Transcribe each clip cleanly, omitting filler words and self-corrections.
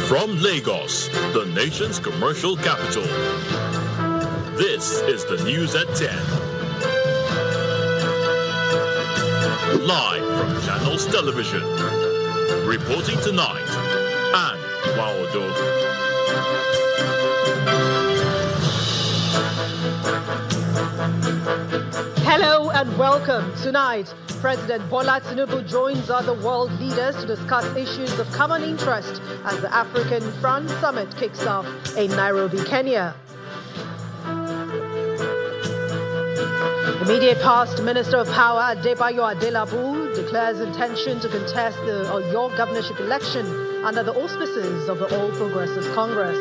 From Lagos, the nation's commercial capital, this is the news at 10. Live from Channels Television. Reporting tonight, Anne Waodo. Hello and welcome. Tonight, President Bola Tinubu joins other world leaders to discuss issues of common interest as the African Front Summit kicks off in Nairobi, Kenya. Immediate past Minister of Power Adebayo Adelabu declares intention to contest the Yobe governorship election under the auspices of the All Progressives Congress.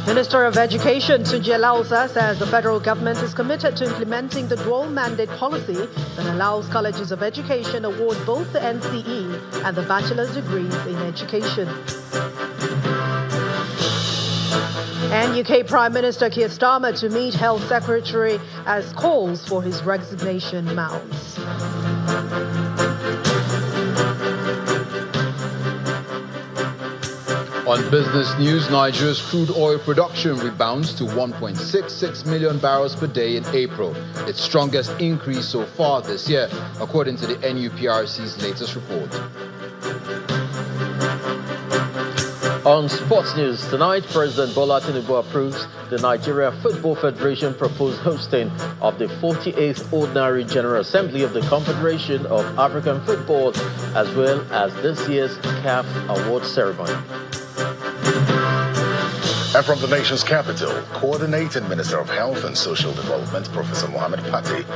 Minister of Education Tunji Alausa says the federal government is committed to implementing the dual mandate policy that allows colleges of education award both the NCE and the bachelor's degrees in education. And UK Prime Minister Keir Starmer to meet Health Secretary as calls for his resignation mounts. On business news, Nigeria's crude oil production rebounds to 1.66 million barrels per day in April, its strongest increase so far this year, according to the NUPRC's latest report. On sports news tonight, President Bola Tinubu approves the Nigeria Football Federation proposed hosting of the 48th Ordinary General Assembly of the Confederation of African Football, as well as this year's CAF Award ceremony. And from the nation's capital, Coordinating Minister of Health and Social Development, Professor Mohammed Pate,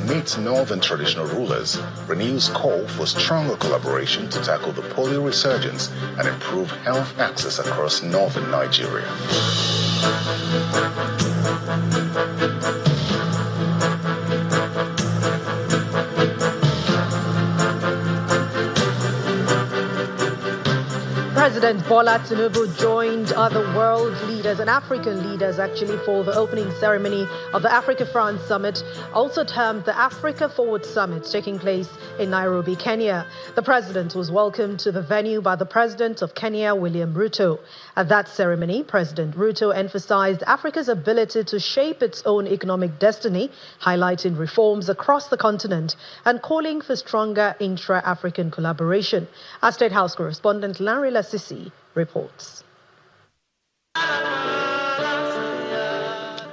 meets Northern traditional rulers, renews call for stronger collaboration to tackle the polio resurgence and improve health access across northern Nigeria. President Bola Tinubu joined other world leaders and African leaders actually for the opening ceremony of the Africa France Summit, also termed the Africa Forward Summit, taking place in Nairobi, Kenya. The president was welcomed to the venue by the president of Kenya, William Ruto. At that ceremony, President Ruto emphasized Africa's ability to shape its own economic destiny, highlighting reforms across the continent and calling for stronger intra-African collaboration. Our State House correspondent Larry Lassisi reports.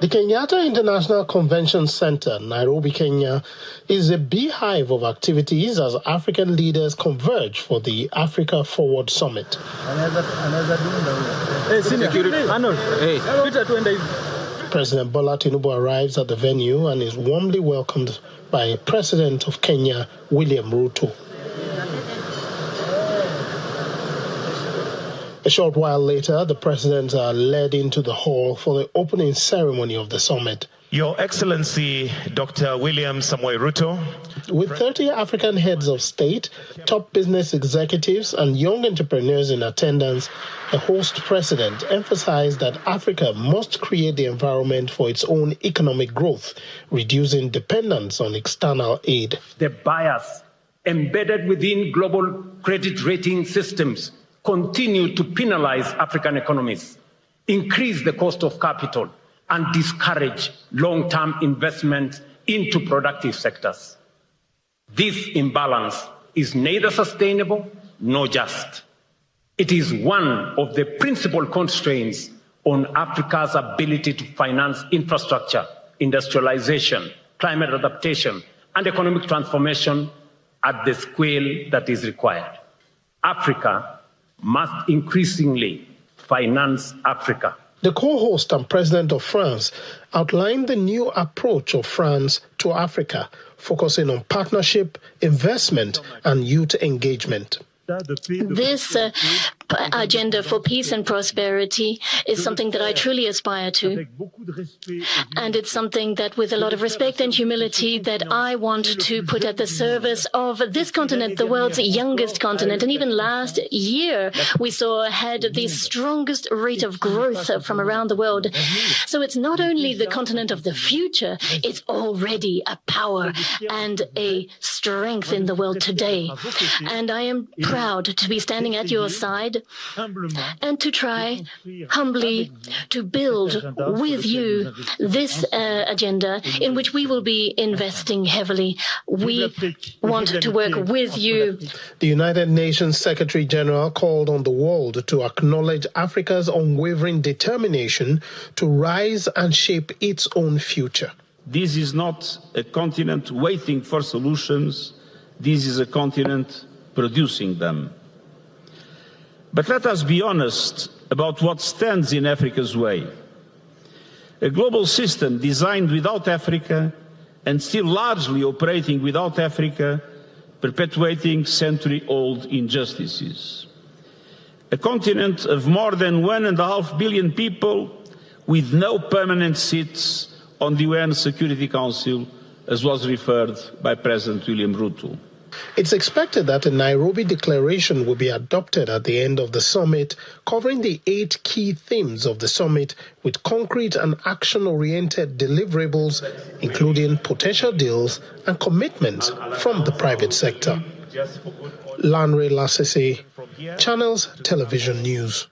The Kenyatta International Convention Center, Nairobi, Kenya, is a beehive of activities as African leaders converge for the Africa Forward Summit. President Bola Tinubu arrives at the venue and is warmly welcomed by President of Kenya, William Ruto. A short while later, the president led into the hall for the opening ceremony of the summit. Your Excellency, Dr. William Samoei Ruto. With 30 African heads of state, top business executives, and young entrepreneurs in attendance, the host president emphasized that Africa must create the environment for its own economic growth, reducing dependence on external aid. The bias embedded within global credit rating systems continue to penalize African economies, increase the cost of capital, and discourage long-term investment into productive sectors. This imbalance is neither sustainable nor just. It is one of the principal constraints on Africa's ability to finance infrastructure, industrialization, climate adaptation, and economic transformation at the scale that is required. Africa must increasingly finance Africa. The co-host and president of France outlined the new approach of France to Africa, focusing on partnership, investment, and youth engagement. This agenda for peace and prosperity is something that I truly aspire to. And it's something that, with a lot of respect and humility, that I want to put at the service of this continent, the world's youngest continent. And even last year, we saw had the strongest rate of growth from around the world. So it's not only the continent of the future, it's already a power and a strength in the world today. And I am proud proud to be standing at your side and to try humbly to build with you this agenda in which we will be investing heavily. We want to work with you. The United Nations Secretary General called on the world to acknowledge Africa's unwavering determination to rise and shape its own future. This is not a continent waiting for solutions. This is a continent producing them. But let us be honest about what stands in Africa's way. A global system designed without Africa and still largely operating without Africa, perpetuating century-old injustices. A continent of more than 1.5 billion people with no permanent seats on the UN Security Council, as was referred by President William Ruto. It's expected that a Nairobi declaration will be adopted at the end of the summit, covering the 8 key themes of the summit with concrete and action-oriented deliverables, including potential deals and commitments from the private sector. Lanre Lasese, Channels Television News.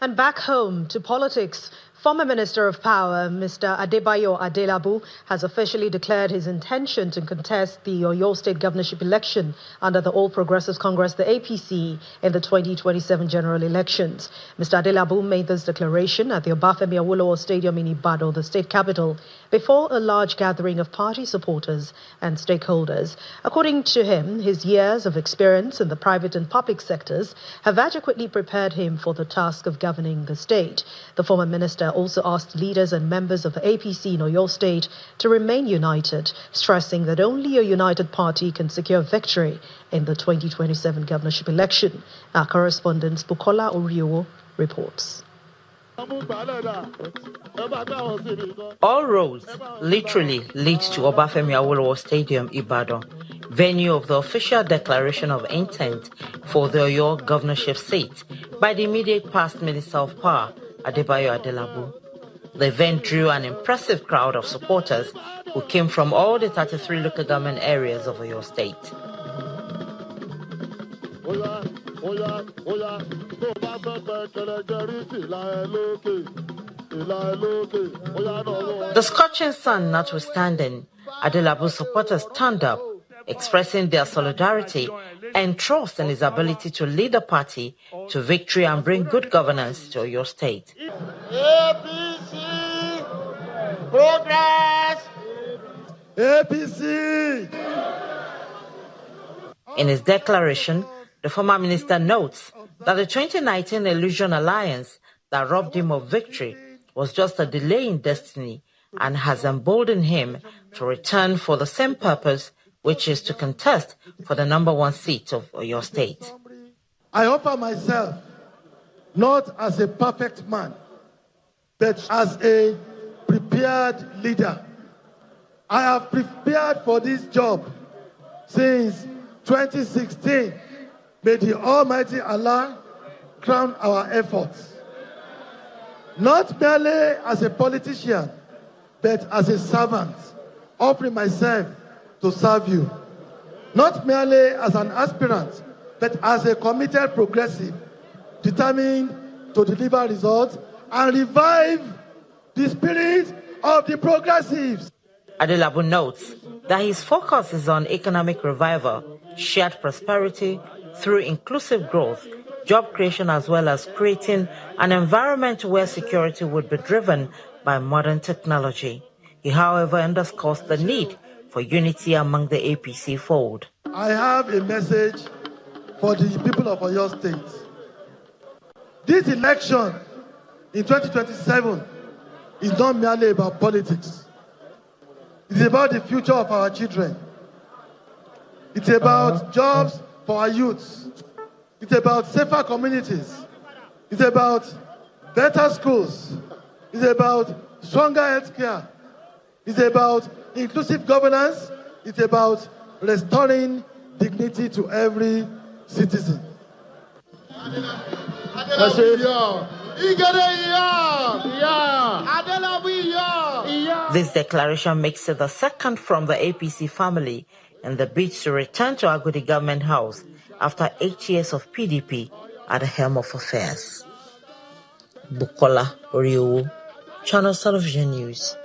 And back home to politics. Former Minister of Power, Mr. Adebayo Adelabu, has officially declared his intention to contest the Oyo State governorship election under the All Progressives Congress, the APC, in the 2027 general elections. Mr. Adelabu made this declaration at the Obafemi Awolowo Stadium in Ibadan, the state capital, before a large gathering of party supporters and stakeholders. According to him, his years of experience in the private and public sectors have adequately prepared him for the task of governing the state. The former minister also asked leaders and members of the APC in Oyo State to remain united, stressing that only a united party can secure victory in the 2027 governorship election. Our correspondent Bukola Oriowo reports. All roads literally lead to Obafemi Awolowo Stadium, Ibadan, venue of the official declaration of intent for the Oyo governorship seat by the immediate past Minister of Power, Adebayo Adelabu. The event drew an impressive crowd of supporters who came from all the 33 local government areas of Oyo State. The scorching sun notwithstanding, Adelabu's supporters turned up, expressing their solidarity and trust in his ability to lead the party to victory and bring good governance to your state. APC! Progress! APC! In his declaration, the former minister notes that the 2019 Illusion Alliance that robbed him of victory was just a delay in destiny and has emboldened him to return for the same purpose, which is to contest for the #1 seat of your state. I offer myself not as a perfect man, but as a prepared leader. I have prepared for this job since 2016. May the Almighty Allah crown our efforts. Not merely as a politician, but as a servant, offering myself to serve you. Not merely as an aspirant, but as a committed progressive, determined to deliver results and revive the spirit of the progressives. Adelabu notes that his focus is on economic revival, shared prosperity through inclusive growth, job creation, as well as creating an environment where security would be driven by modern technology. He, however, underscores the need for unity among the APC fold. I have a message for the people of Oyo State. This election in 2027 is not merely about politics. It's about the future of our children. It's about jobs for our youths. It's about safer communities. It's about better schools. It's about stronger healthcare. It's about inclusive governance. It's about restoring dignity to every citizen. This declaration makes it the second from the APC family and the bid to return to Agodi Government House after 8 years of PDP at the helm of affairs. Bukola Oriowo, Channel Television News.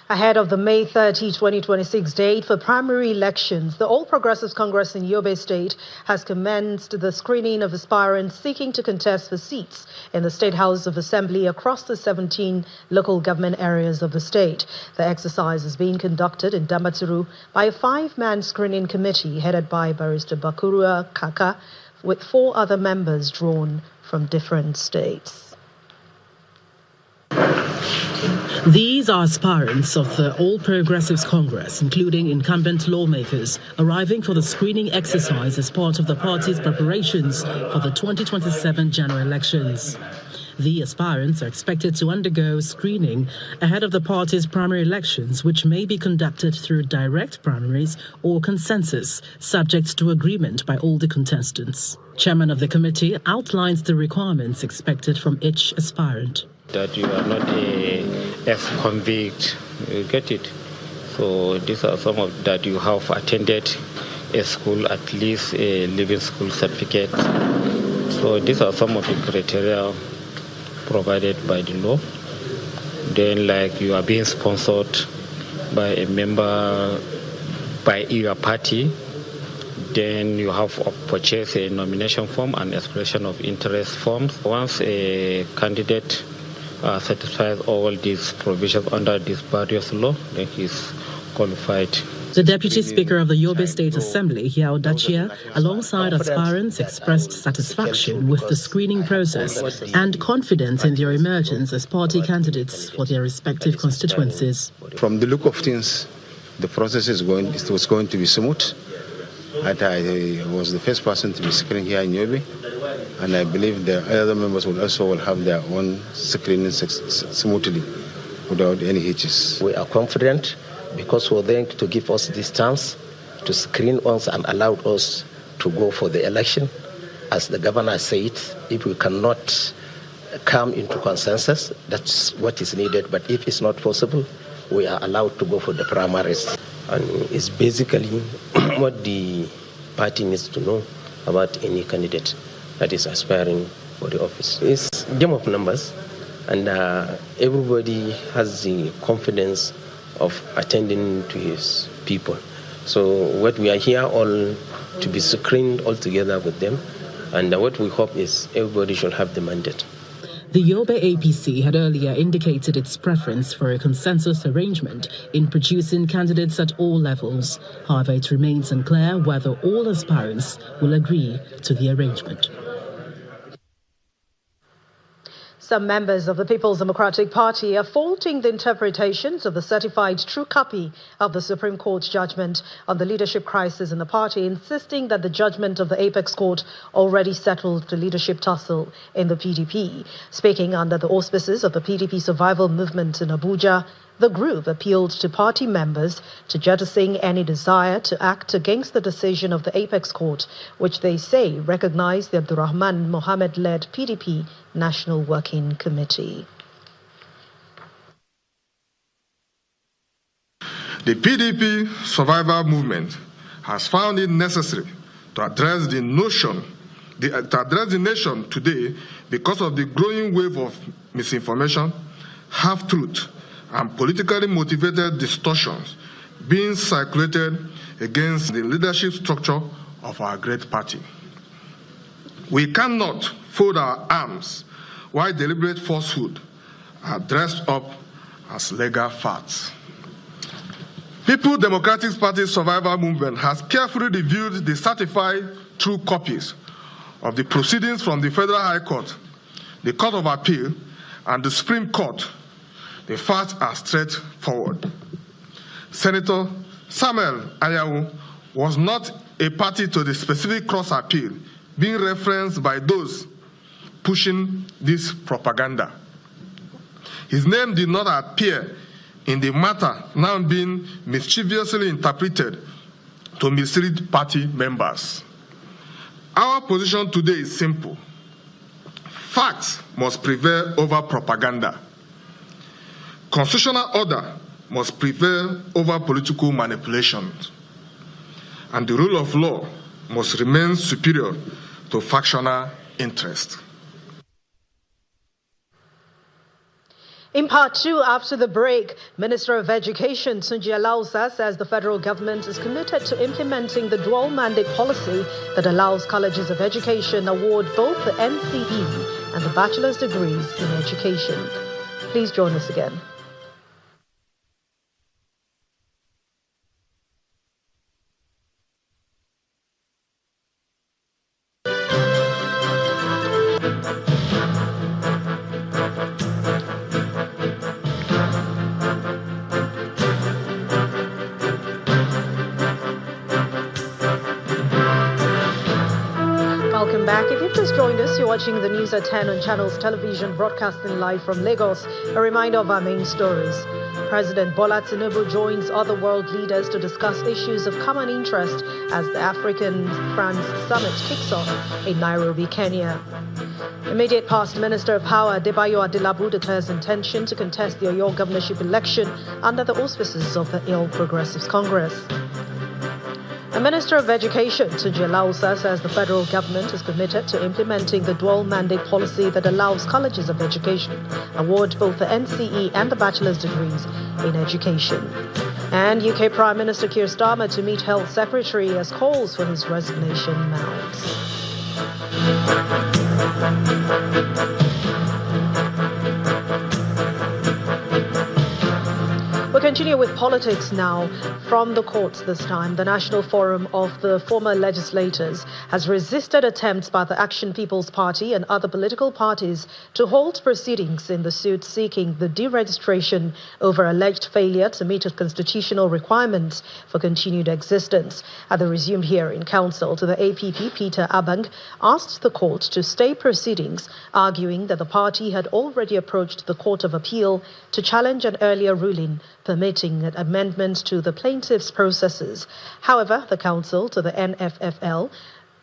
Ahead of the May 30, 2026 date for primary elections, the All Progressives Congress in Yobe State has commenced the screening of aspirants seeking to contest for seats in the State House of Assembly across the 17 local government areas of the state. The exercise is being conducted in Damaturu by a 5-man screening committee headed by Barrister Bakurua Kaka, with 4 other members drawn from different states. These are aspirants of the All Progressives Congress, including incumbent lawmakers, arriving for the screening exercise as part of the party's preparations for the 2027 general elections. The aspirants are expected to undergo screening ahead of the party's primary elections, which may be conducted through direct primaries or consensus, subject to agreement by all the contestants. Chairman of the committee outlines the requirements expected from each aspirant. That you are not a ex-convict, you get it. So these are some of that you have attended a school, at least a living school certificate. So these are some of the criteria provided by the law. Then like you are being sponsored by a member by your party, then you have to purchase a nomination form and expression of interest forms. Once a candidate satisfies all these provisions under this various law, then he is qualified. The Deputy Speaker of the Yobe State Assembly, Yao Dachia, alongside aspirants, expressed satisfaction with the screening process and confidence in their emergence as party candidates for their respective constituencies. From the look of things, the process was going to be smooth. I was the first person to be screened here in Yobe, and I believe the other members will also have their own screening smoothly without any hitches. We are confident because we're going to give us this chance to screen us and allow us to go for the election. As the governor said, if we cannot come into consensus, that's what is needed. But if it's not possible, we are allowed to go for the primaries. And it's basically what the party needs to know about any candidate that is aspiring for the office. It's a game of numbers, and everybody has the confidence of attending to his people. So what we are here all to be screened all together with them, and what we hope is everybody should have the mandate. The Yobe APC had earlier indicated its preference for a consensus arrangement in producing candidates at all levels. However, it remains unclear whether all aspirants will agree to the arrangement. Some members of the People's Democratic Party are faulting the interpretations of the certified true copy of the Supreme Court's judgment on the leadership crisis in the party, insisting that the judgment of the Apex Court already settled the leadership tussle in the PDP. Speaking under the auspices of the PDP survival movement in Abuja, the group appealed to party members to jettison any desire to act against the decision of the Apex Court, which they say recognized the Abdurrahman Mohammed-led PDP National Working Committee. The PDP survival movement has found it necessary to address the nation today because of the growing wave of misinformation, half-truth, and politically motivated distortions being circulated against the leadership structure of our great party. We cannot fold our arms while deliberate falsehood are dressed up as legal facts. People's Democratic Party survival movement has carefully reviewed the certified true copies of the proceedings from the Federal High Court, the Court of Appeal, and the Supreme Court. The facts are straightforward. Senator Samuel Anyanwu was not a party to the specific cross-appeal being referenced by those pushing this propaganda. His name did not appear in the matter now being mischievously interpreted to mislead party members. Our position today is simple. Facts must prevail over propaganda. Constitutional order must prevail over political manipulations, and the rule of law must remain superior to factional interest. In part two, after the break, Minister of Education Tunji Alausa says the federal government is committed to implementing the dual mandate policy that allows colleges of education award both the NCE and the bachelor's degrees in education. Please join us again. Welcome back. If you've just joined us, you're watching the news at 10 on Channels Television, broadcasting live from Lagos. A reminder of our main stories. President Bola Tinubu joins other world leaders to discuss issues of common interest as the African-France Summit kicks off in Nairobi, Kenya. Immediate past Minister of Power Adebayo Adelabu declares intention to contest the Oyo governorship election under the auspices of the All Progressives Congress. The Minister of Education, Tunji Alausa, says the federal government is committed to implementing the dual mandate policy that allows colleges of education award both the NCE and the bachelor's degrees in education. And UK Prime Minister Keir Starmer to meet Health Secretary as calls for his resignation mounts. We'll continue with politics now. From the courts this time, the National Forum of the Former Legislators has resisted attempts by the Action People's Party and other political parties to hold proceedings in the suit seeking the deregistration over alleged failure to meet constitutional requirements for continued existence. At the resumed hearing, counsel to the APP, Peter Abang, asked the court to stay proceedings, arguing that the party had already approached the Court of Appeal to challenge an earlier ruling permitting an amendment to the plaintiff's processes. However, the counsel to the NFFL,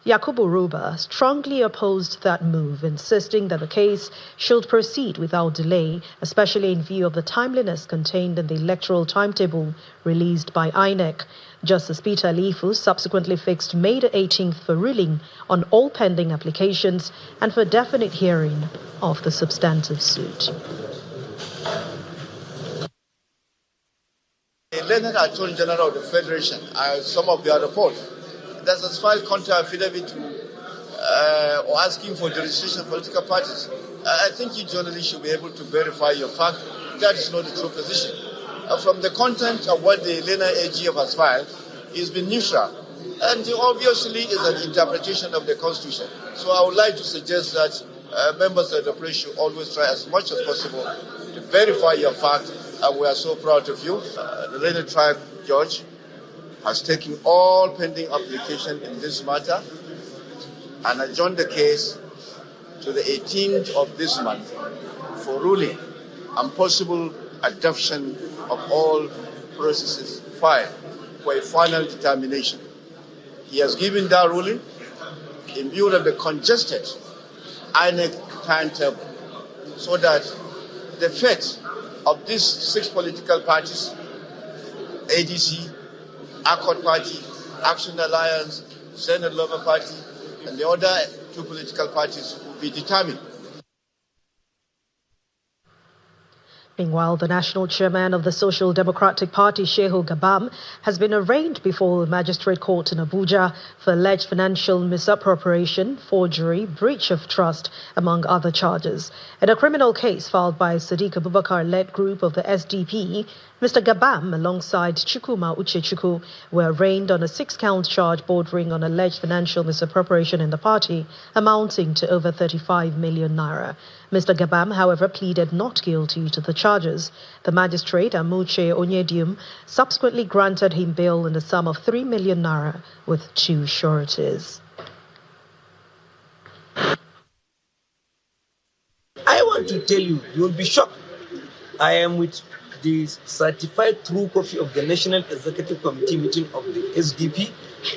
Yakubu Ruba, strongly opposed that move, insisting that the case should proceed without delay, especially in view of the timeliness contained in the electoral timetable released by INEC. Justice Peter Alifu subsequently fixed May the 18th for ruling on all pending applications and for definite hearing of the substantive suit. The Learned Attorney General of the Federation, some of the other courts, that has filed counter affidavit or asking for the registration of political parties. I think you generally should be able to verify your fact. That is not the true position. From the content of what the Learned AGF has filed, it's been neutral. And obviously is an interpretation of the Constitution. So I would like to suggest that members of the press should always try as much as possible to verify your fact. And we are so proud of you. The Learned Tribe Judge has taken all pending applications in this matter and adjourned the case to the 18th of this month for ruling and possible adoption of all processes filed for a final determination. He has given that ruling in view of the congested INEC timetable so that the fate of these 6 political parties, ADC, Accord Party, Action Alliance, Senate Labour Party, and the other 2 political parties will be determined. Meanwhile, the national chairman of the Social Democratic Party, Shehu Gabam, has been arraigned before the magistrate court in Abuja for alleged financial misappropriation, forgery, breach of trust, among other charges. In a criminal case filed by Sadiq Abubakar-led group of the SDP, Mr. Gabam, alongside Chukuma Uchechukwu, were arraigned on a 6-count charge bordering on alleged financial misappropriation in the party, amounting to over 35 million naira. Mr. Gabam, however, pleaded not guilty to the charges. The magistrate, Amuche Onyedium, subsequently granted him bail in the sum of 3 million naira with 2 sureties. I want to tell you, you'll be shocked. I am with the certified true copy of the National Executive Committee meeting of the SDP,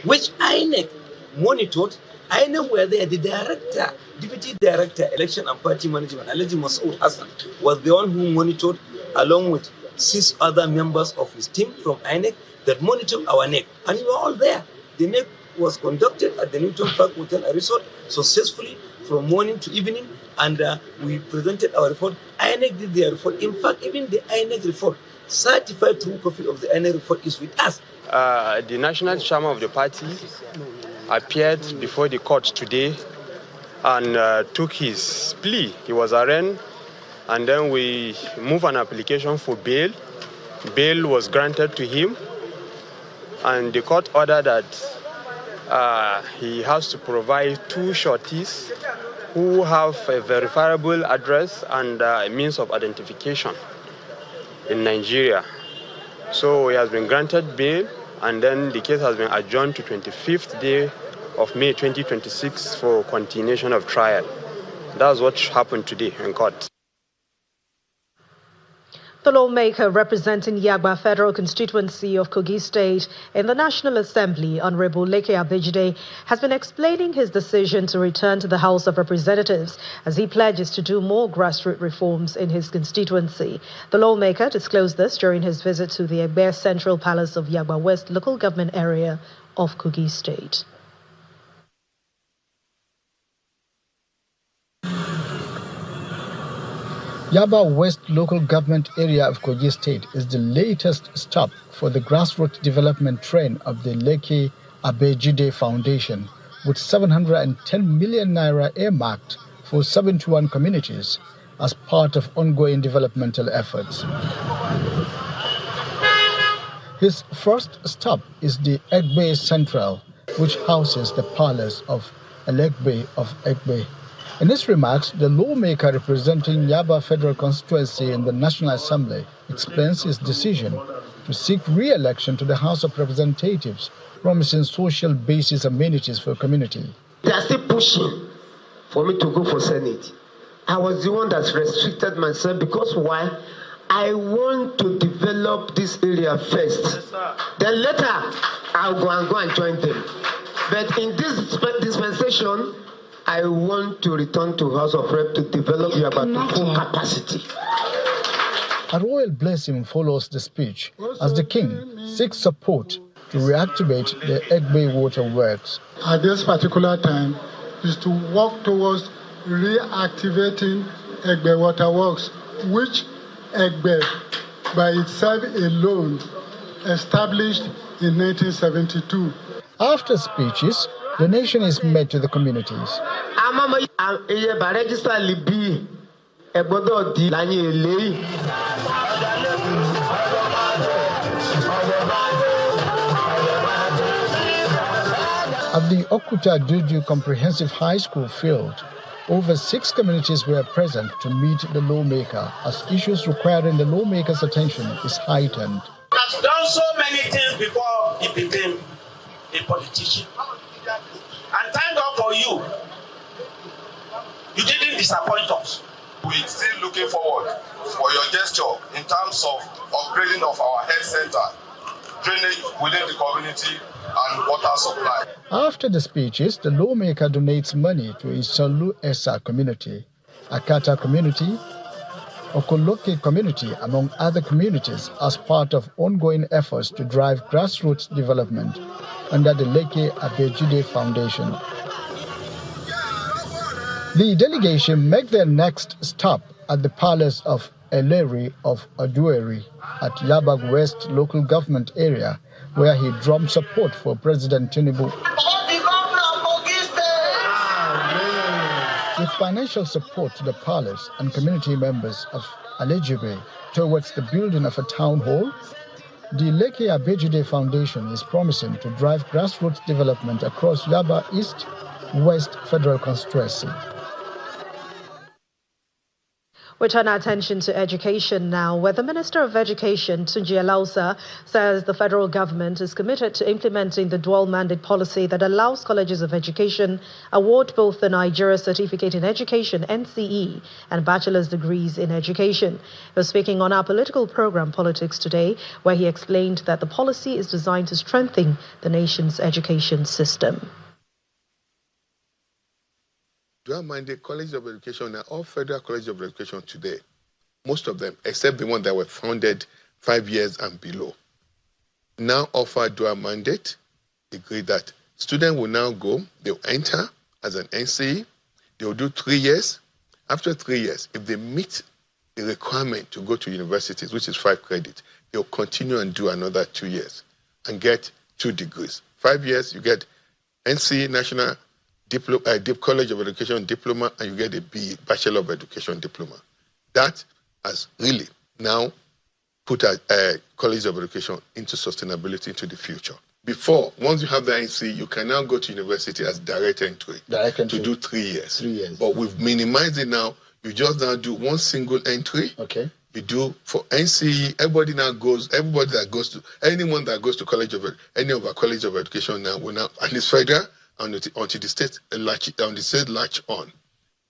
which INEC monitored. INEC were there. The director, deputy director, election and party management, Alhaji Masoud Hassan, was the one who monitored, along with 6 other members of his team from INEC that monitored our NEC. And we were all there. The NEC was conducted at the Newton Park Hotel and Resort successfully from morning to evening, and we presented our report. INEC did their report. In fact, even the INEC report, certified true copy of the INEC report is with us. The national chairman of the party appeared before the court today and took his plea. He was arraigned, and then we moved an application for bail. Bail was granted to him, and the court ordered that he has to provide 2 shorties who have a verifiable address and a means of identification in Nigeria. So he has been granted bail, and then the case has been adjourned to 25th day of May 2026 for continuation of trial. That's what happened today in court. The lawmaker representing Yagba Federal Constituency of Kogi State in the National Assembly, Honorable Leke Abejide, has been explaining his decision to return to the House of Representatives as he pledges to do more grassroots reforms in his constituency. The lawmaker disclosed this during his visit to the Egbe Central Palace of Yagba West local government area of Kogi State. Yaba West local government area of Kogi State is the latest stop for the grassroots development train of the Leke Abejide Foundation, with 710 million naira earmarked for 71 communities as part of ongoing developmental efforts. His first stop is the Egbe Central, which houses the palace of Elegbe of Egbe. In his remarks, the lawmaker representing Yaba Federal Constituency in the National Assembly explains his decision to seek re-election to the House of Representatives, promising social basis amenities for the community. They are still pushing for me to go for Senate. I was the one that restricted myself because why? I want to develop this area first. Then later, I'll go and join them. But in this dispensation, I want to return to House of Rep to develop Yaba to full capacity. A royal blessing follows the speech as the king seeks support to reactivate the Egbe water works. At this particular time is to work towards reactivating Egbe water works, which Egbe by itself alone established in 1972. After speeches, donation is made to the communities. At the Okuta Dudu Comprehensive High School field, over 6 communities were present to meet the lawmaker as issues requiring the lawmaker's attention is heightened. He has done so many things before he became a politician. And thank God for you. You didn't disappoint us. We're still looking forward for your gesture in terms of upgrading of our health center, drainage within the community, and water supply. After the speeches, the lawmaker donates money to Isolu Esa community, Akata community, Okoloke community, among other communities, as part of ongoing efforts to drive grassroots development under the Leke Abejide Foundation. The delegation make their next stop at the palace of Eleri of Adueri at Yabag West local government area, where he drummed support for President Tinubu. With financial support to the palace and community members of Alejebe towards the building of a town hall, the Leke Abejide Foundation is promising to drive grassroots development across Yaba East West Federal Constituency. We turn our attention to education now, where the Minister of Education, Tunji Alausa, says the federal government is committed to implementing the dual mandate policy that allows colleges of education award both the Nigeria Certificate in Education, NCE, and bachelor's degrees in education. He was speaking on our political program, Politics Today, where he explained that the policy is designed to strengthen the nation's education system. Dual-minded colleges of education are all federal colleges of education today. Most of them, except the ones that were founded 5 years and below. Now offer dual mandate, agree that students will now go, they'll enter as an NCE, they'll do 3 years. After 3 years, if they meet the requirement to go to universities, which is 5 credits, they'll continue and do another 2 years and get 2 degrees. 5 years, you get NCE, National College of Education Diploma, and you get a B, Bachelor of Education Diploma. That has really now put a College of Education into sustainability into the future. Before, once you have the NCE, you can now go to university as direct entry to do 3 years. 3 years. But we've minimized it now. You just now do one single entry. Okay. You do for NCE. Everybody that goes to college of any of our College of Education now will now, and it's federal until the state latch on.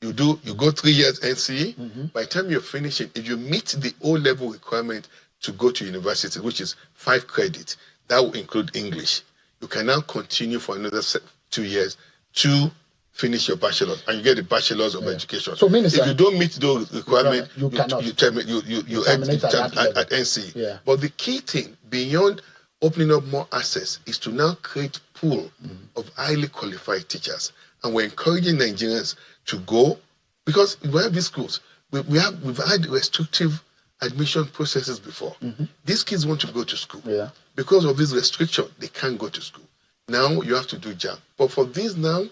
You go 3 years NCE. Mm-hmm. By the time you're finishing, if you meet the O-level requirement to go to university, which is 5 credits, that will include English. You can now continue for another 2 years to finish your bachelor's, and you get the bachelor's of education. So, Minister, if you don't meet those requirements, you terminate at NCE. Yeah. But the key thing beyond opening up more access is to now create pool of highly qualified teachers, and we're encouraging Nigerians to go, because we have these schools. We've had restrictive admission processes before. Mm-hmm. These kids want to go to school. Yeah. Because of this restriction, they can't go to school. Now you have to do JAM. But for this now,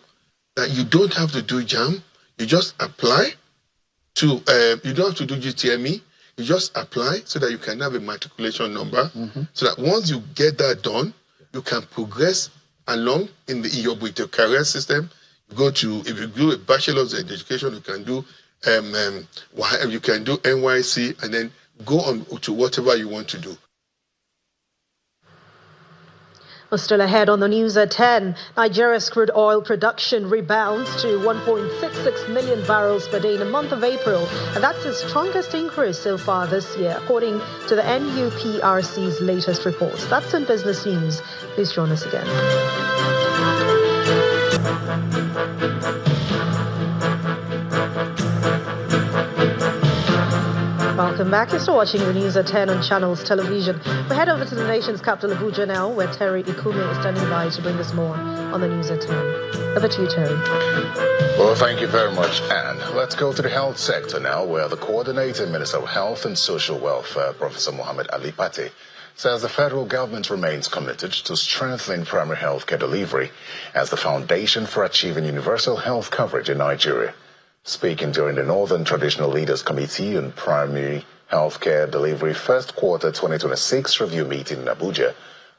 that you don't have to do JAM, you just apply to, you don't have to do GTME, you just apply so that you can have a matriculation number, so that once you get that done, you can progress along in with your career system. If you do a bachelor's in education, you can do NYC and then go on to whatever you want to do. We're still ahead on the news at 10. Nigeria's crude oil production rebounds to 1.66 million barrels per day in the month of April, and that's the strongest increase so far this year, according to the NUPRC's latest reports. That's in business news. Please join us again. Welcome back. You're still watching the news at 10 on Channels Television. We head over to the nation's capital, Abuja, now, where Terry Ikume is standing by to bring us more on the news at 10. Over to you, Terry. Well, thank you very much, Anne. Let's go to the health sector now, where the Coordinating Minister of Health and Social Welfare, Professor Mohammed Ali Pate, says the federal government remains committed to strengthening primary health care delivery as the foundation for achieving universal health coverage in Nigeria. Speaking during the Northern Traditional Leaders Committee on Primary Healthcare Delivery First Quarter 2026 review meeting in Abuja,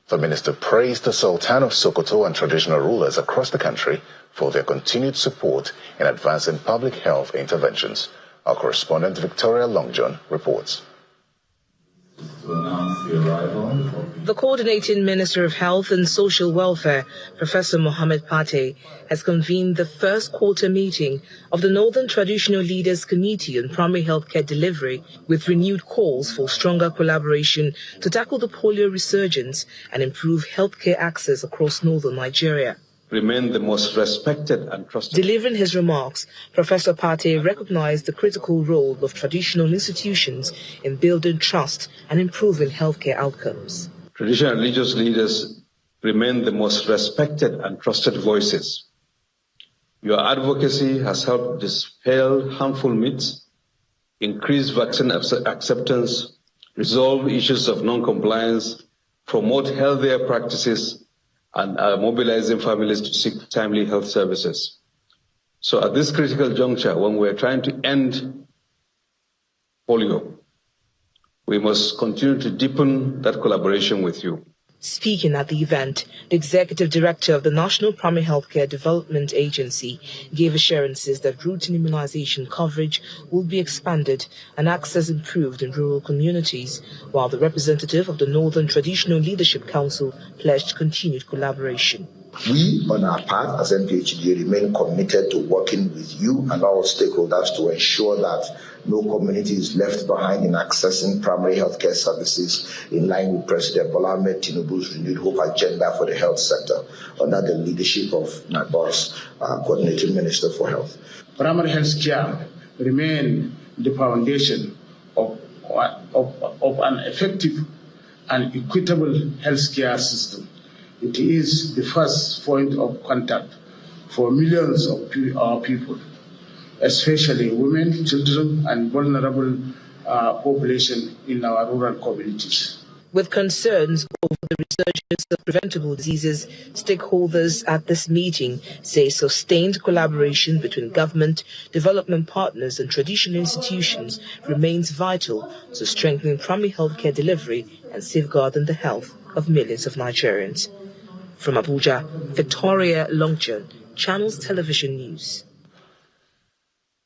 the minister praised the Sultan of Sokoto and traditional rulers across the country for their continued support in advancing public health interventions. Our correspondent Victoria Longjohn reports. The Coordinating Minister of Health and Social Welfare, Professor Mohammed Pate, has convened the first quarter meeting of the Northern Traditional Leaders Committee on Primary Healthcare Delivery, with renewed calls for stronger collaboration to tackle the polio resurgence and improve healthcare access across northern Nigeria. Remain the most respected and trusted. Delivering his remarks, Professor Pate recognized the critical role of traditional institutions in building trust and improving healthcare outcomes. Traditional religious leaders remain the most respected and trusted voices. Your advocacy has helped dispel harmful myths, increase vaccine acceptance, resolve issues of non-compliance, promote healthier practices, and are mobilizing families to seek timely health services. So at this critical juncture, when we're trying to end polio, we must continue to deepen that collaboration with you. Speaking at the event, the Executive Director of the National Primary Healthcare Development Agency gave assurances that routine immunization coverage will be expanded and access improved in rural communities, while the representative of the Northern Traditional Leadership Council pledged continued collaboration. We, on our part, as NPHD, remain committed to working with you and all stakeholders to ensure that no community is left behind in accessing primary healthcare services in line with President Bola Ahmed Tinubu's renewed hope agenda for the health sector under the leadership of my boss, Coordinating Minister for Health. Primary health care remain the foundation of of an effective and equitable healthcare system. It is the first point of contact for millions of our people, especially women, children, and vulnerable population in our rural communities. With concerns over the resurgence of preventable diseases, stakeholders at this meeting say sustained collaboration between government, development partners and traditional institutions remains vital to strengthening primary healthcare delivery and safeguarding the health of millions of Nigerians. From Abuja, Victoria Longchan, Channels Television News.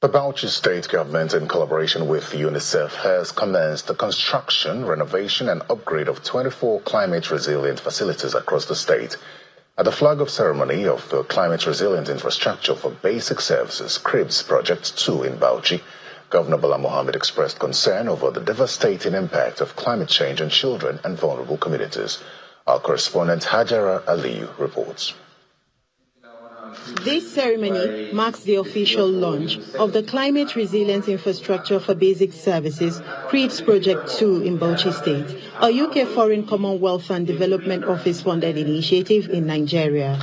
The Bauchi State Government, in collaboration with UNICEF, has commenced the construction, renovation and upgrade of 24 climate-resilient facilities across the state. At the flag-off ceremony of the Climate-Resilient Infrastructure for Basic Services CRIBS Project 2 in Bauchi, Governor Bala Mohammed expressed concern over the devastating impact of climate change on children and vulnerable communities. Our correspondent Hajara Aliyu reports. This ceremony marks the official launch of the Climate Resilience Infrastructure for Basic Services CRIBS Project 2 in Bauchi State, a UK Foreign Commonwealth and Development Office-funded initiative in Nigeria.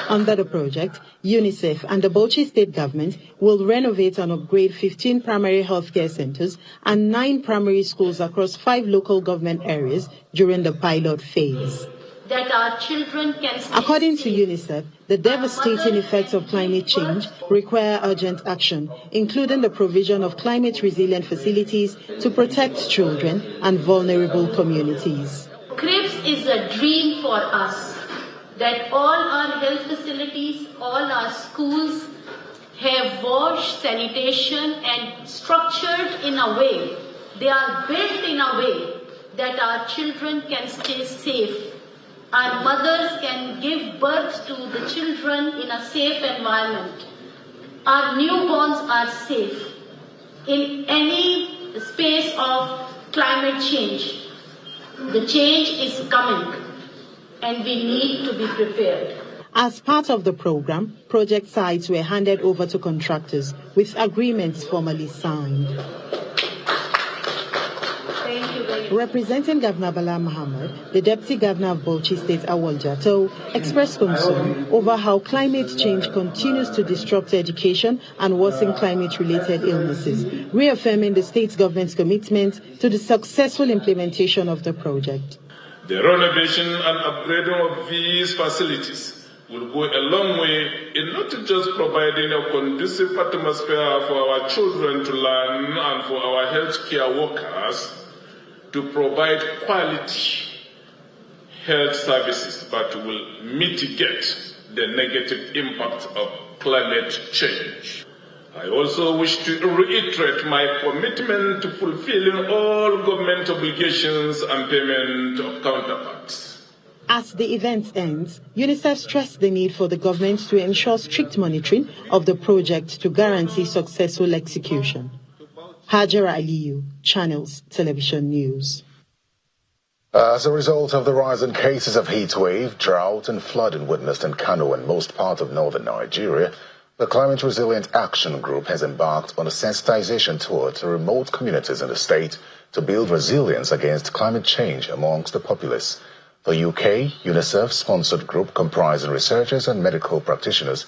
Under the project, UNICEF and the Bauchi State Government will renovate and upgrade 15 primary healthcare centers and 9 primary schools across 5 local government areas during the pilot phase. That our children can stay According to safe. UNICEF, the devastating effects of climate change require urgent action, including the provision of climate-resilient facilities to protect children and vulnerable communities. CRIBS is a dream for us, that all our health facilities, all our schools have wash, sanitation and structured in a way, they are built in a way that our children can stay safe. Our mothers can give birth to the children in a safe environment. Our newborns are safe in any space of climate change. The change is coming and we need to be prepared. As part of the program, project sites were handed over to contractors with agreements formally signed. Representing Governor Bala Mohammed, the Deputy Governor of Bauchi State, Awal Jato, expressed concern over how climate change continues to disrupt education and worsen climate-related illnesses, reaffirming the state government's commitment to the successful implementation of the project. The renovation and upgrading of these facilities will go a long way in not just providing a conducive atmosphere for our children to learn and for our healthcare workers to provide quality health services, but will mitigate the negative impact of climate change. I also wish to reiterate my commitment to fulfilling all government obligations and payment of counterparts. As the event ends, UNICEF stressed the need for the government to ensure strict monitoring of the project to guarantee successful execution. Hajara Aliyu, Channels Television News. As a result of the rise in cases of heat wave, drought and flooding witnessed in Kano and most parts of northern Nigeria, the Climate Resilient Action Group has embarked on a sensitization tour to remote communities in the state to build resilience against climate change amongst the populace. The UK UNICEF-sponsored group comprising researchers and medical practitioners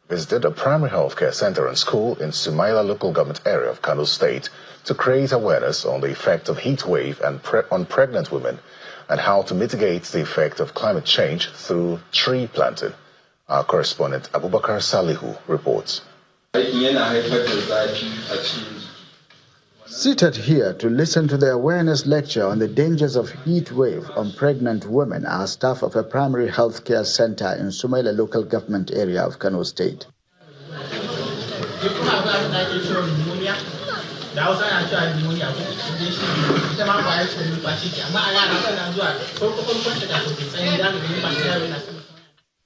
visited a primary healthcare center and school in Sumaila local government area of Kano State to create awareness on the effect of heat wave and on pregnant women and how to mitigate the effect of climate change through tree planting. Our correspondent Abubakar Salihu reports. Seated here to listen to the awareness lecture on the dangers of heat wave on pregnant women are staff of a primary health care center in Sumaila local government area of Kano State.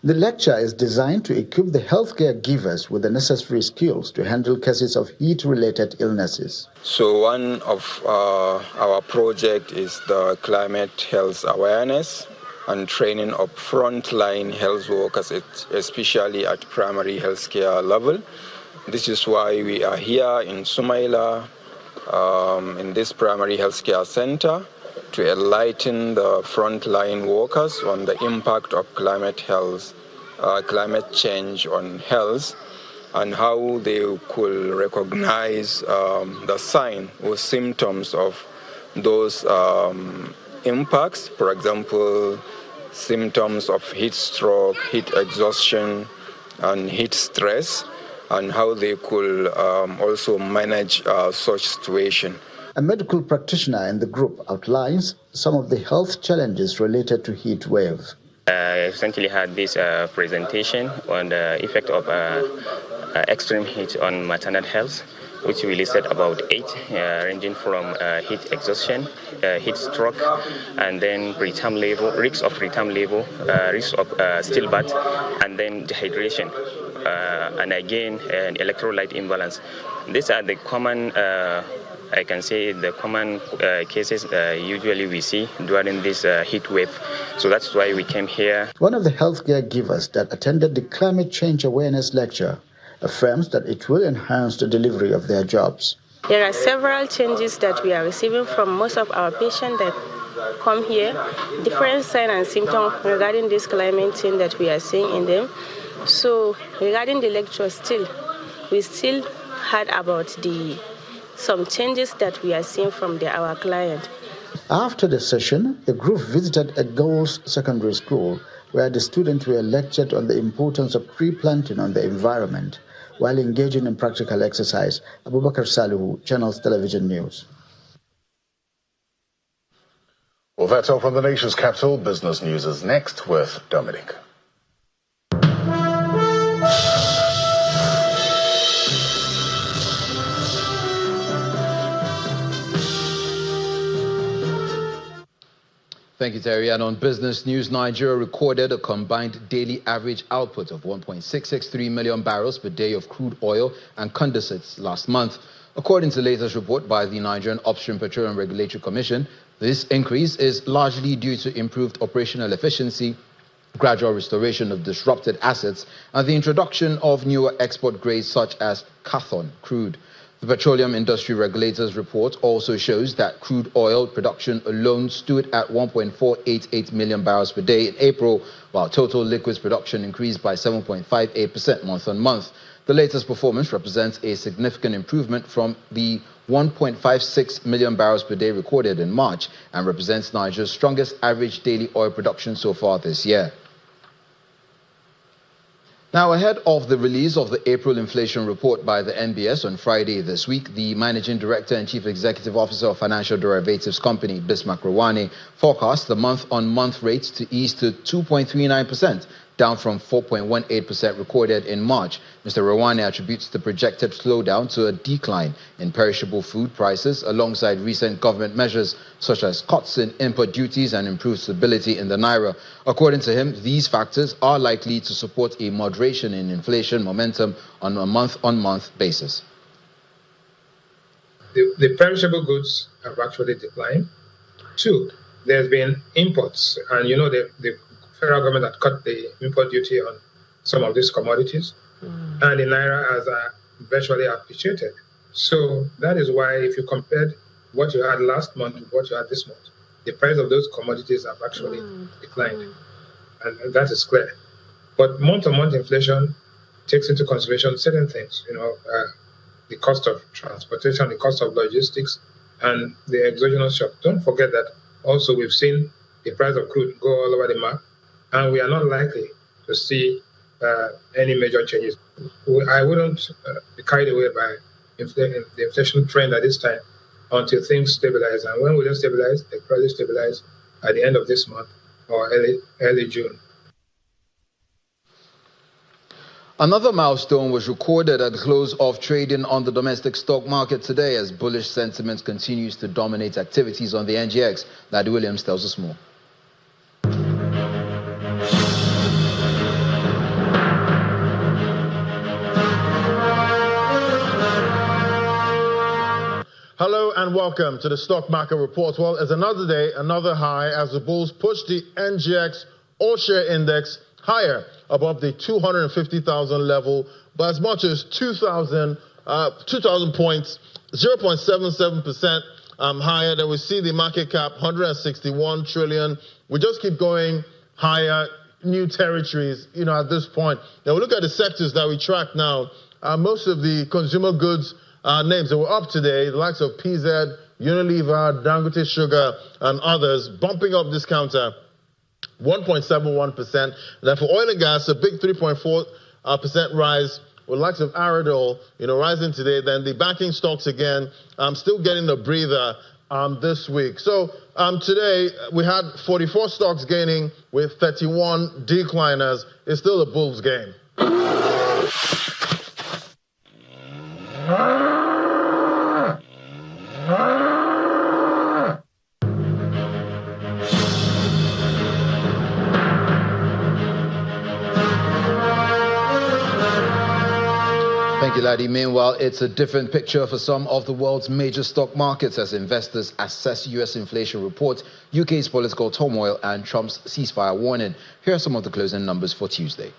The lecture is designed to equip the healthcare givers with the necessary skills to handle cases of heat-related illnesses. So one of our project is the climate health awareness and training of frontline health workers, especially at primary healthcare level. This is why we are here in Sumaila in this primary healthcare center to enlighten the frontline workers on the impact of climate change on health, and how they could recognize the sign or symptoms of those impacts. For example, symptoms of heat stroke, heat exhaustion, and heat stress, and how they could also manage such situation. A medical practitioner in the group outlines some of the health challenges related to heat wave. I recently had this presentation on the effect of extreme heat on maternal health, which we listed about 8, ranging from heat exhaustion, heat stroke, and then preterm labor, risks of preterm labor, risks of stillbirth, and then dehydration, and again, an electrolyte imbalance. These are the common, I can say, the common cases usually we see during this heat wave. So that's why we came here. One of the healthcare givers that attended the climate change awareness lecture affirms that it will enhance the delivery of their jobs. There are several changes that we are receiving from most of our patients that come here, different signs and symptoms regarding this climate change that we are seeing in them. So regarding the lecture we still heard about some changes that we are seeing from our client. After the session, the group visited a girls' secondary school where the students were lectured on the importance of tree planting on the environment while engaging in practical exercise. Abubakar Salihu, Channels Television News. Well, that's all from the nation's capital. Business News is next with Dominic. Thank you, Terry. And on business news, Nigeria recorded a combined daily average output of 1.663 million barrels per day of crude oil and condensates last month. According to the latest report by the Nigerian Upstream Petroleum Regulatory Commission, this increase is largely due to improved operational efficiency, gradual restoration of disrupted assets, and the introduction of newer export grades such as Cathon crude. The Petroleum Industry Regulators report also shows that crude oil production alone stood at 1.488 million barrels per day in April, while total liquids production increased by 7.58% month-on-month. The latest performance represents a significant improvement from the 1.56 million barrels per day recorded in March and represents Nigeria's strongest average daily oil production so far this year. Now, ahead of the release of the April inflation report by the NBS on Friday this week, the Managing Director and Chief Executive Officer of Financial Derivatives Company, Bismarck Rewane, forecast the month-on-month rates to ease to 2.39%, down from 4.18% recorded in March. Mr. Rewane attributes the projected slowdown to a decline in perishable food prices alongside recent government measures such as cuts in import duties and improved stability in the naira. According to him, these factors are likely to support a moderation in inflation momentum on a month-on-month basis. The perishable goods have actually declined. 2, there's been imports, and you know the federal government had cut the import duty on some of these commodities, and the naira has virtually appreciated. So that is why if you compared what you had last month with what you had this month, the price of those commodities have actually declined, and that is clear. But month-on-month inflation takes into consideration certain things, the cost of transportation, the cost of logistics, and the exogenous shock. Don't forget that also we've seen the price of crude go all over the map, and we are not likely to see any major changes. I wouldn't be carried away by the inflation trend at this time until things stabilize. And when will they stabilize? They probably stabilize at the end of this month or early June. Another milestone was recorded at the close of trading on the domestic stock market today as bullish sentiment continues to dominate activities on the NGX. Ladi Williams tells us more. Hello and welcome to the Stock Market Report. Well, it's another day, another high as the bulls push the NGX all-share index higher above the 250,000 level by as much as 2,000 points 0.77% higher. Then we see the market cap, 161 trillion. We just keep going higher, new territories, at this point. Now we look at the sectors that we track now. Most of the consumer goods names that were up today, the likes of PZ, Unilever, Dangote Sugar, and others, bumping up this counter 1.71%. Then for oil and gas, a big 3.4% rise, with the likes of Aradol, rising today. Then the banking stocks again, still getting a breather this week. So today we had 44 stocks gaining with 31 decliners. It's still a bull's game. Thank you, Laddie. Meanwhile, it's a different picture for some of the world's major stock markets as investors assess U.S. inflation reports, UK's political turmoil, and Trump's ceasefire warning. Here are some of the closing numbers for Tuesday.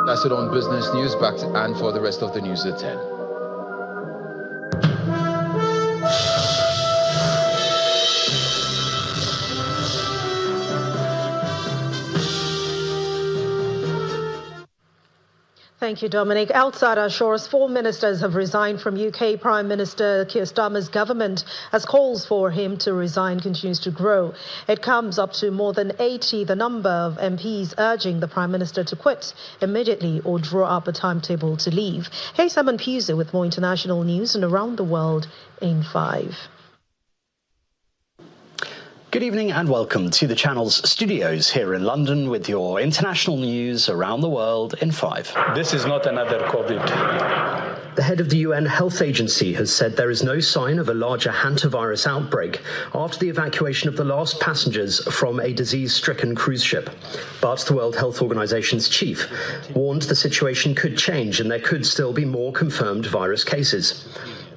That's it on Business News. Back to Anne for the rest of the news at 10. Thank you, Dominic. Outside our shores, 4 ministers have resigned from UK Prime Minister Keir Starmer's government as calls for him to resign continues to grow. It comes up to more than 80, the number of MPs urging the Prime Minister to quit immediately or draw up a timetable to leave. Here's Simon Pusey with more international news and around the world in 5. Good evening and welcome to the Channel's studios here in London with your international news around the world in 5. This is not another COVID. The head of the UN Health Agency has said there is no sign of a larger hantavirus outbreak after the evacuation of the last passengers from a disease-stricken cruise ship. But the World Health Organization's chief warned the situation could change and there could still be more confirmed virus cases.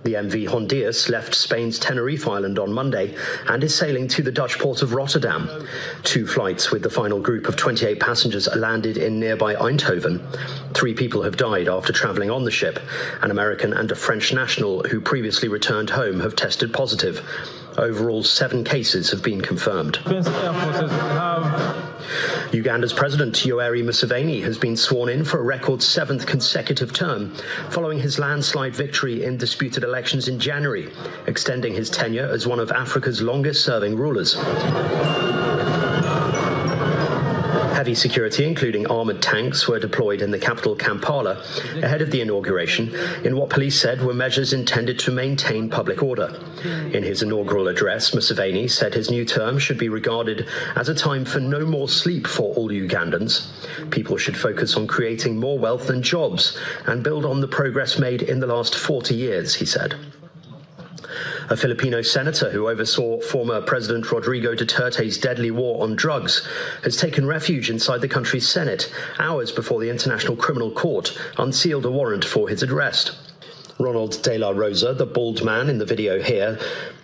The MV Hondius left Spain's Tenerife island on Monday and is sailing to the Dutch port of Rotterdam. 2 flights with the final group of 28 passengers landed in nearby Eindhoven. 3 people have died after travelling on the ship. An American and a French national who previously returned home have tested positive. Overall, 7 cases have been confirmed. Uganda's President Yobe Museveni has been sworn in for a record 7th consecutive term, following his landslide victory in disputed elections in January, extending his tenure as one of Africa's longest-serving rulers. Heavy security, including armoured tanks, were deployed in the capital Kampala ahead of the inauguration in what police said were measures intended to maintain public order. In his inaugural address, Museveni said his new term should be regarded as a time for no more sleep for all Ugandans. People should focus on creating more wealth and jobs and build on the progress made in the last 40 years, he said. A Filipino senator who oversaw former President Rodrigo Duterte's deadly war on drugs has taken refuge inside the country's Senate hours before the International Criminal Court unsealed a warrant for his arrest. Ronald De La Rosa, the bald man in the video here,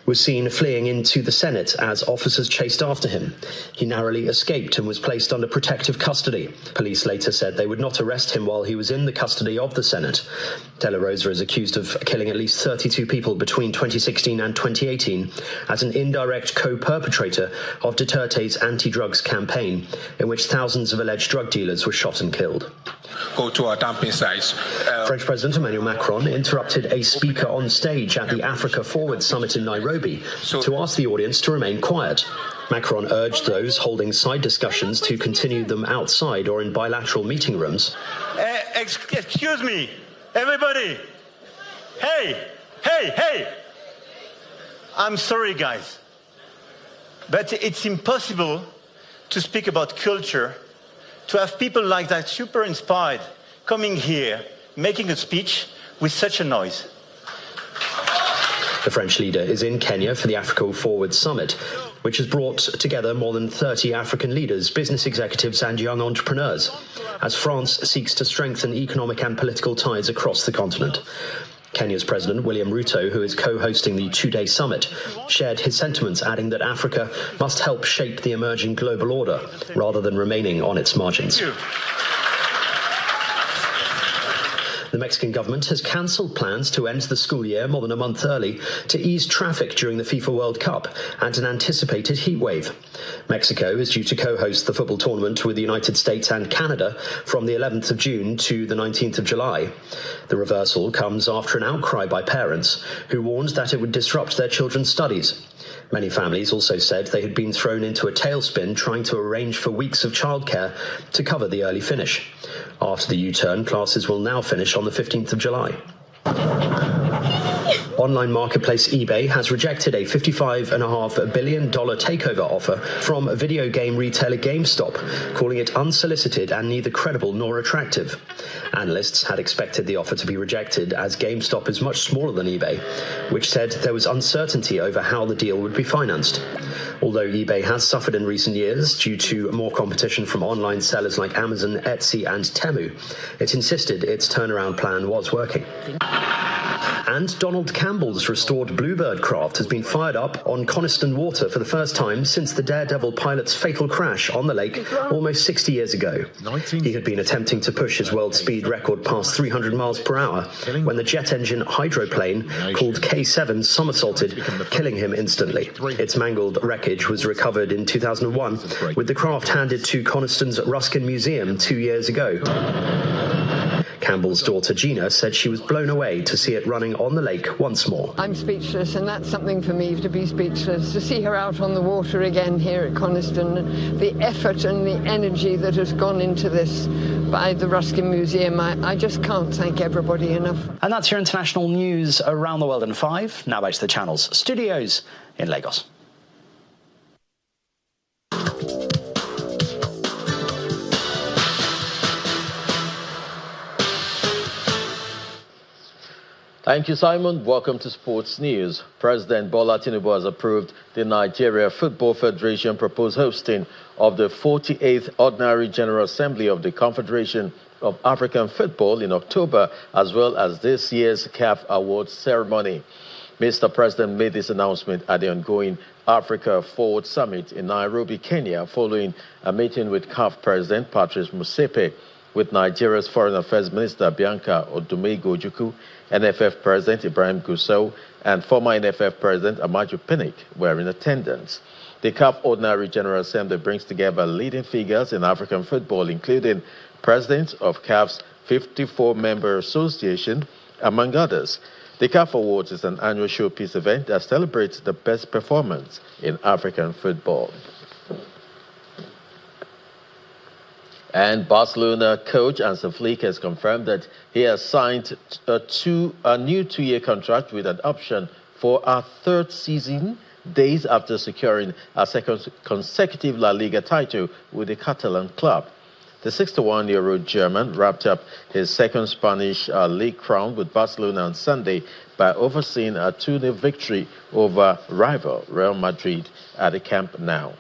was seen fleeing into the Senate as officers chased after him. He narrowly escaped and was placed under protective custody. Police later said they would not arrest him while he was in the custody of the Senate. De La Rosa is accused of killing at least 32 people between 2016 and 2018 as an indirect co-perpetrator of Duterte's anti-drugs campaign, in which thousands of alleged drug dealers were shot and killed. Go to our dumping sites. French President Emmanuel Macron interrupted a speaker on stage at the Africa Forward Summit in Nairobi to ask the audience to remain quiet. Macron urged those holding side discussions to continue them outside or in bilateral meeting rooms. Excuse me, everybody. Hey. I'm sorry, guys. But it's impossible to speak about culture, to have people like that super inspired coming here, making a speech with such a noise. The French leader is in Kenya for the Africa Forward Summit. which has brought together more than 30 African leaders, business executives and young entrepreneurs, as France seeks to strengthen economic and political ties across the continent. Kenya's President William Ruto, who is co-hosting the two-day summit, shared his sentiments, adding that Africa must help shape the emerging global order rather than remaining on its margins. The Mexican government has cancelled plans to end the school year more than a month early to ease traffic during the FIFA World Cup and an anticipated heat wave. Mexico is due to co-host the football tournament with the United States and Canada from the 11th of June to the 19th of July. The reversal comes after an outcry by parents who warned that it would disrupt their children's studies. Many families also said they had been thrown into a tailspin trying to arrange for weeks of childcare to cover the early finish. After the U-turn, classes will now finish on the 15th of July. Online marketplace eBay has rejected a $55.5 billion takeover offer from video game retailer GameStop, calling it unsolicited and neither credible nor attractive. Analysts had expected the offer to be rejected as GameStop is much smaller than eBay, which said there was uncertainty over how the deal would be financed. Although eBay has suffered in recent years due to more competition from online sellers like Amazon, Etsy and Temu, it insisted its turnaround plan was working. And Donald Campbell's restored Bluebird craft has been fired up on Coniston Water for the first time since the Daredevil pilot's fatal crash on the lake almost 60 years ago. He had been attempting to push his world speed record past 300 miles per hour when the jet engine hydroplane called K7 somersaulted, killing him instantly. Its mangled wreckage was recovered in 2001, with the craft handed to Coniston's Ruskin Museum 2 years ago. Campbell's daughter Gina said she was blown away to see it running on the lake once more. I'm speechless, and that's something for me to be speechless, to see her out on the water again here at Coniston. The effort and the energy that has gone into this by the Ruskin Museum, I just can't thank everybody enough. And that's your international news around the world in 5. Now back to the channel's studios in Lagos. Thank you, Simon. Welcome to Sports News. President Bola Tinubu has approved the Nigeria Football Federation proposed hosting of the 48th Ordinary General Assembly of the Confederation of African Football in October, as well as this year's CAF Awards ceremony. Mr. President made this announcement at the ongoing Africa Forward Summit in Nairobi, Kenya, following a meeting with CAF President Patrice Motsepe, with Nigeria's Foreign Affairs Minister Bianca Odumego Ojukwu, NFF President Ibrahim Gusau, and former NFF President Amaju Pinnick were in attendance. The CAF Ordinary General Assembly brings together leading figures in African football, including presidents of CAF's 54-member association, among others. The CAF Awards is an annual showpiece event that celebrates the best performance in African football. And Barcelona coach Hansi Flick has confirmed that he has signed a new two-year contract with an option for a third season, days after securing a second consecutive La Liga title with the Catalan club. The 61-year-old German wrapped up his second Spanish league crown with Barcelona on Sunday by overseeing a 2-0 victory over rival Real Madrid at the Camp Nou.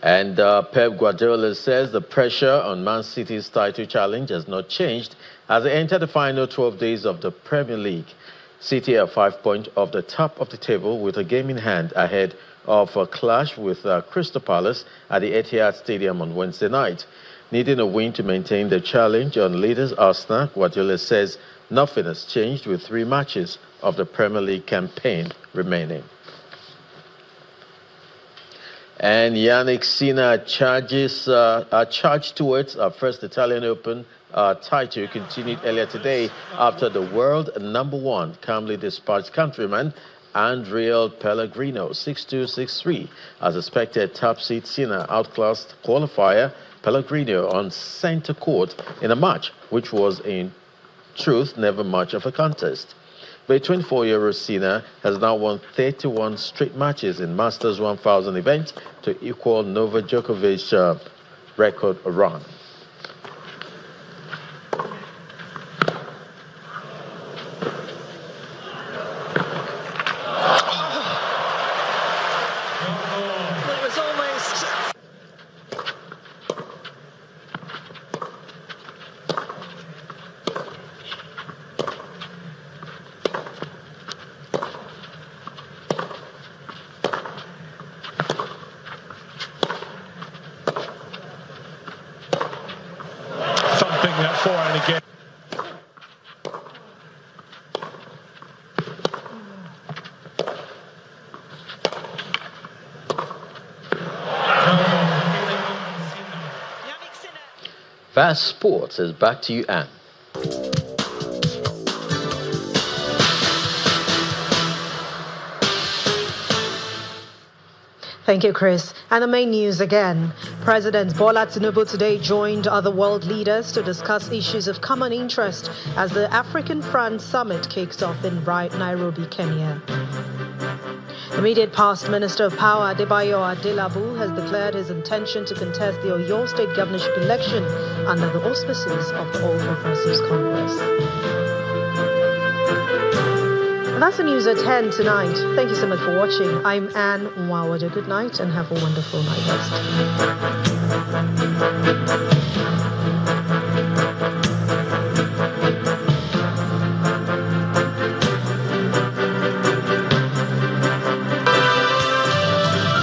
And Pep Guardiola says the pressure on Man City's title challenge has not changed as they enter the final 12 days of the Premier League. City are 5 points off the top of the table with a game in hand ahead of a clash with Crystal Palace at the Etihad Stadium on Wednesday night. Needing a win to maintain the challenge on leaders Arsenal, Guardiola says nothing has changed with 3 matches of the Premier League campaign remaining. And Yannick Sinner charged towards our first Italian Open title continued earlier today after the world #1 calmly dispatched countryman Andrea Pellegrino 6-2, 6-3. As expected, top seed Sinner outclassed qualifier Pellegrino on center court in a match which was in truth never much of a contest. The 24-year-old Sinner has now won 31 straight matches in Masters 1000 events to equal Novak Djokovic's record run. Fast Sports is back to you, Anne. Thank you, Chris. And the main news again. President Bola Tinubu today joined other world leaders to discuss issues of common interest as the African France Summit kicks off in Nairobi, Kenya. Immediate past Minister of Power Adebayo Adelabu has declared his intention to contest the Oyo State governorship election under the auspices of the All Progressives Congress. And that's the news at 10 tonight. Thank you so much for watching. I'm Anne Nwawade. Good night and have a wonderful night rest.